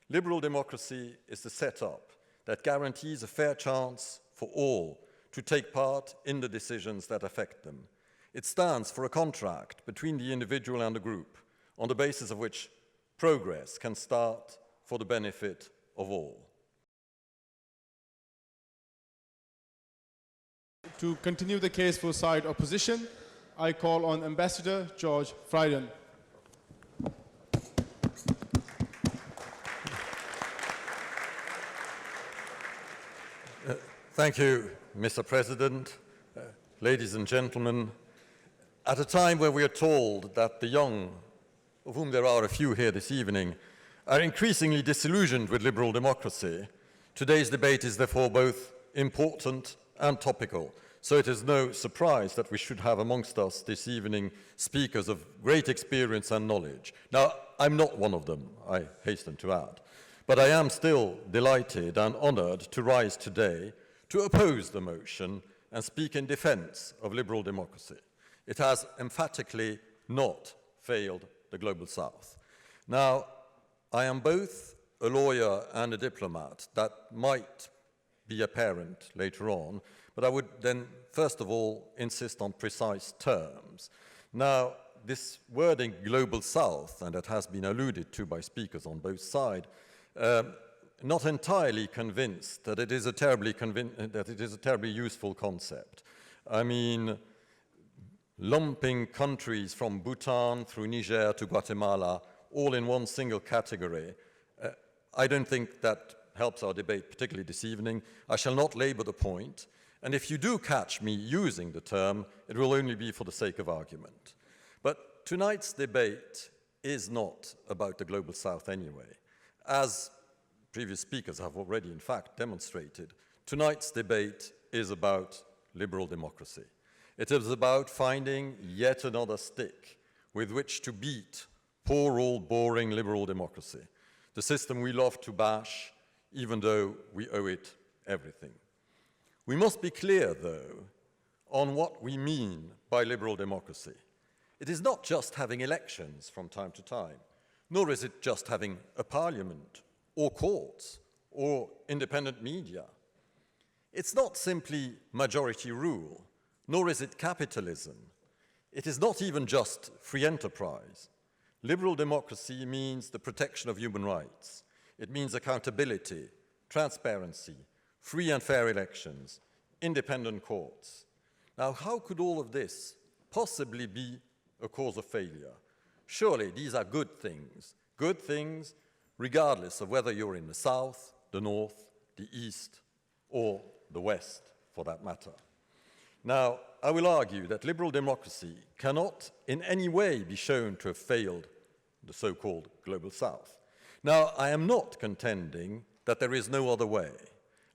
Liberal democracy is the setup that guarantees a fair chance for all to take part in the decisions that affect them. It stands for a contract between the individual and the group, on the basis of which progress can start for the benefit of all. To continue the case for side opposition, I call on Ambassador Georges Friden. Thank you, Mr. President. Ladies and gentlemen, at a time where we are told that the young, of whom there are a few here this evening, are increasingly disillusioned with liberal democracy, today's debate is therefore both important and topical. So it is no surprise that we should have amongst us this evening speakers of great experience and knowledge. Now, I'm not one of them, I hasten to add, but I am still delighted and honored to rise today to oppose the motion and speak in defense of liberal democracy. It has emphatically not failed the Global South. Now, I am both a lawyer and a diplomat. That might be apparent later on, but I would then, first of all, insist on precise terms. Now, this wording Global South, and that has been alluded to by speakers on both sides, not entirely convinced that it is a terribly useful concept. I mean, lumping countries from Bhutan through Niger to Guatemala all in one single category, I don't think that helps our debate particularly this evening. I shall not labor the point, and if you do catch me using the term, it will only be for the sake of argument. But tonight's debate is not about the Global South anyway. As previous speakers have already, in fact, demonstrated, tonight's debate is about liberal democracy. It is about finding yet another stick with which to beat poor old boring liberal democracy, the system we love to bash, even though we owe it everything. We must be clear, though, on what we mean by liberal democracy. It is not just having elections from time to time, nor is it just having a parliament, or courts, or independent media. It's not simply majority rule, nor is it capitalism. It is not even just free enterprise. Liberal democracy means the protection of human rights. It means accountability, transparency, free and fair elections, independent courts. Now, how could all of this possibly be a cause of failure? Surely these are good things regardless of whether you're in the south, the north, the east, or the west, for that matter. Now, I will argue that liberal democracy cannot in any way be shown to have failed the so-called Global South. Now, I am not contending that there is no other way.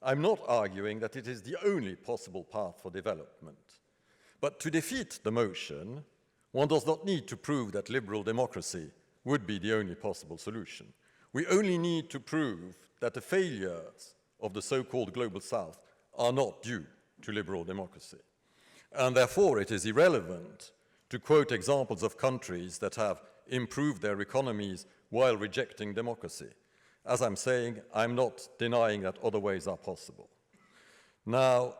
I'm not arguing that it is the only possible path for development. But to defeat the motion, one does not need to prove that liberal democracy would be the only possible solution. We only need to prove that the failures of the so-called Global South are not due to liberal democracy. And therefore, it is irrelevant to quote examples of countries that have improved their economies while rejecting democracy. As I'm saying, I'm not denying that other ways are possible. Now,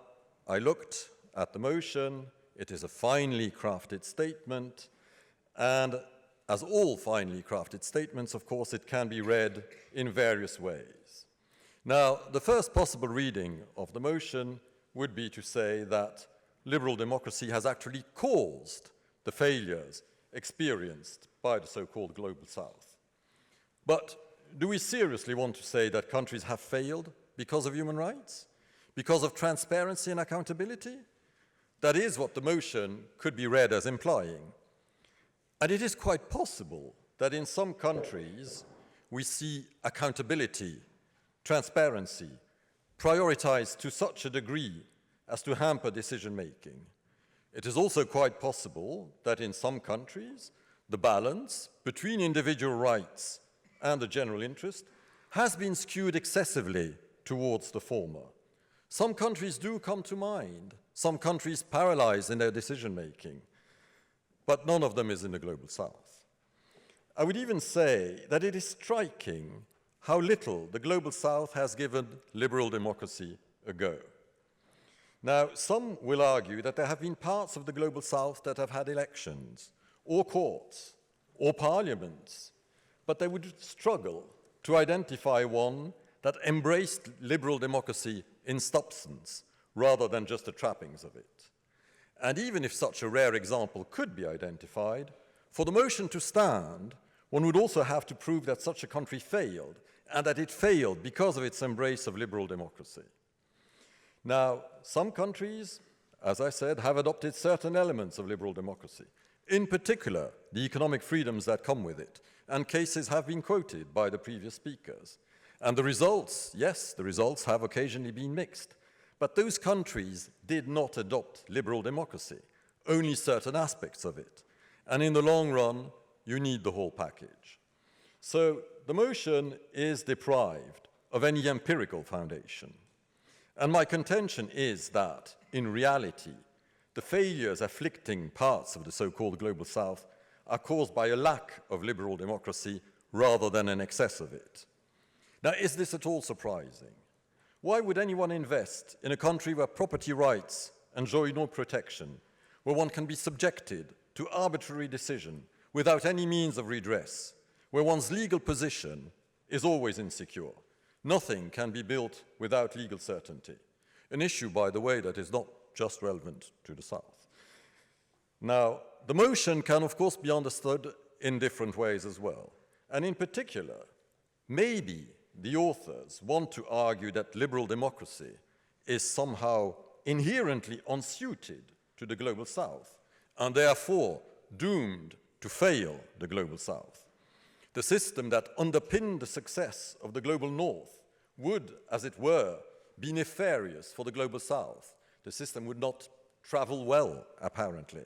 I looked at the motion. It is a finely crafted statement, and as all finely crafted statements, of course, it can be read in various ways. Now, the first possible reading of the motion would be to say that liberal democracy has actually caused the failures experienced by the so-called Global South. But do we seriously want to say that countries have failed because of human rights? Because of transparency and accountability? That is what the motion could be read as implying. And it is quite possible that in some countries we see accountability, transparency, prioritized to such a degree as to hamper decision-making. It is also quite possible that in some countries the balance between individual rights and the general interest has been skewed excessively towards the former. Some countries do come to mind, some countries paralyzed in their decision-making, but none of them is in the Global South. I would even say that it is striking how little the Global South has given liberal democracy a go. Now, some will argue that there have been parts of the Global South that have had elections, or courts, or parliaments, but they would struggle to identify one that embraced liberal democracy in substance rather than just the trappings of it. And even if such a rare example could be identified, for the motion to stand, one would also have to prove that such a country failed, and that it failed because of its embrace of liberal democracy. Now, some countries, as I said, have adopted certain elements of liberal democracy, in particular, the economic freedoms that come with it, and cases have been quoted by the previous speakers. And the results, yes, the results have occasionally been mixed, but those countries did not adopt liberal democracy, only certain aspects of it. And in the long run, you need the whole package. So the motion is deprived of any empirical foundation. And my contention is that, in reality, the failures afflicting parts of the so-called Global South are caused by a lack of liberal democracy rather than an excess of it. Now, is this at all surprising? Why would anyone invest in a country where property rights enjoy no protection, where one can be subjected to arbitrary decision without any means of redress, where one's legal position is always insecure? Nothing can be built without legal certainty. An issue, by the way, that is not just relevant to the South. Now, the motion can, of course, be understood in different ways as well. And in particular, maybe the authors want to argue that liberal democracy is somehow inherently unsuited to the Global South, and therefore doomed to fail the Global South. The system that underpinned the success of the Global North would, as it were, be nefarious for the Global South. The system would not travel well, apparently.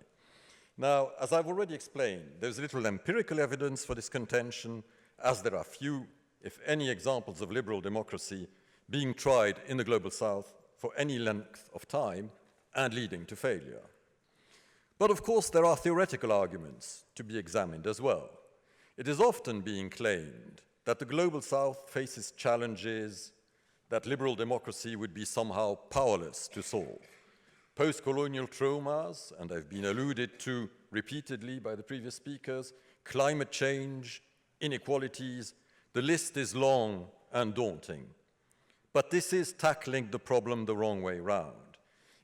Now, as I've already explained, there's little empirical evidence for this contention, as there are few, if any, examples of liberal democracy being tried in the Global South for any length of time and leading to failure. But of course, there are theoretical arguments to be examined as well. It is often being claimed that the Global South faces challenges that liberal democracy would be somehow powerless to solve. Post-colonial traumas, and they've been alluded to repeatedly by the previous speakers, climate change, inequalities, the list is long and daunting. But this is tackling the problem the wrong way round.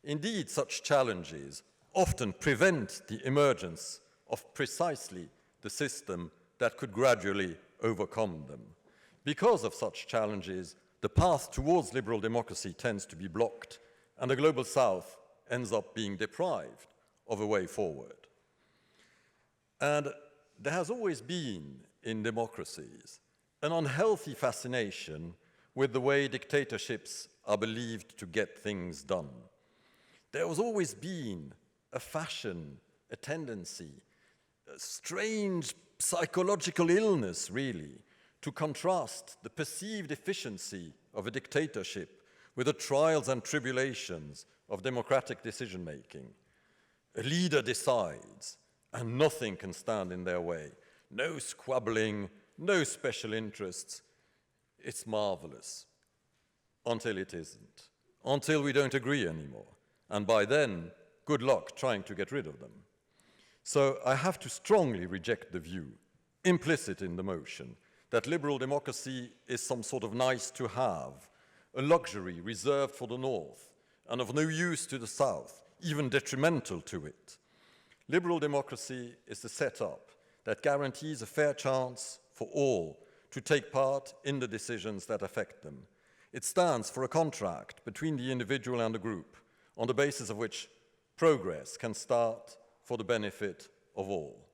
Indeed, such challenges often prevent the emergence of precisely the system that could gradually overcome them. Because of such challenges, the path towards liberal democracy tends to be blocked, and the Global South ends up being deprived of a way forward. And there has always been, in democracies, an unhealthy fascination with the way dictatorships are believed to get things done. There has always been a fashion, a tendency, a strange psychological illness, really, to contrast the perceived efficiency of a dictatorship with the trials and tribulations of democratic decision-making. A leader decides, and nothing can stand in their way. No squabbling, no special interests. It's marvelous, until it isn't, until we don't agree anymore. And by then, good luck trying to get rid of them. So I have to strongly reject the view, implicit in the motion, that liberal democracy is some sort of nice to have, a luxury reserved for the North and of no use to the South, even detrimental to it. Liberal democracy is the setup that guarantees a fair chance for all to take part in the decisions that affect them. It stands for a contract between the individual and the group, on the basis of which progress can start for the benefit of all.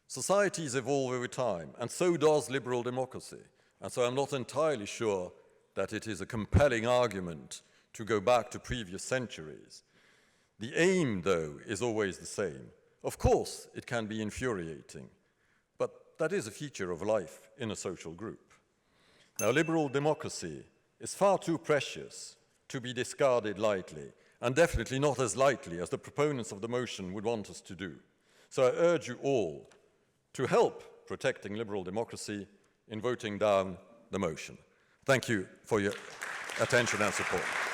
Societies evolve over time, and so does liberal democracy. And so I'm not entirely sure that it is a compelling argument to go back to previous centuries. The aim, though, is always the same. Of course, it can be infuriating, but that is a feature of life in a social group. Now, liberal democracy is far too precious to be discarded lightly, and definitely not as lightly as the proponents of the motion would want us to do. So I urge you all to help protecting liberal democracy in voting down the the motion. Thank you for your attention and support.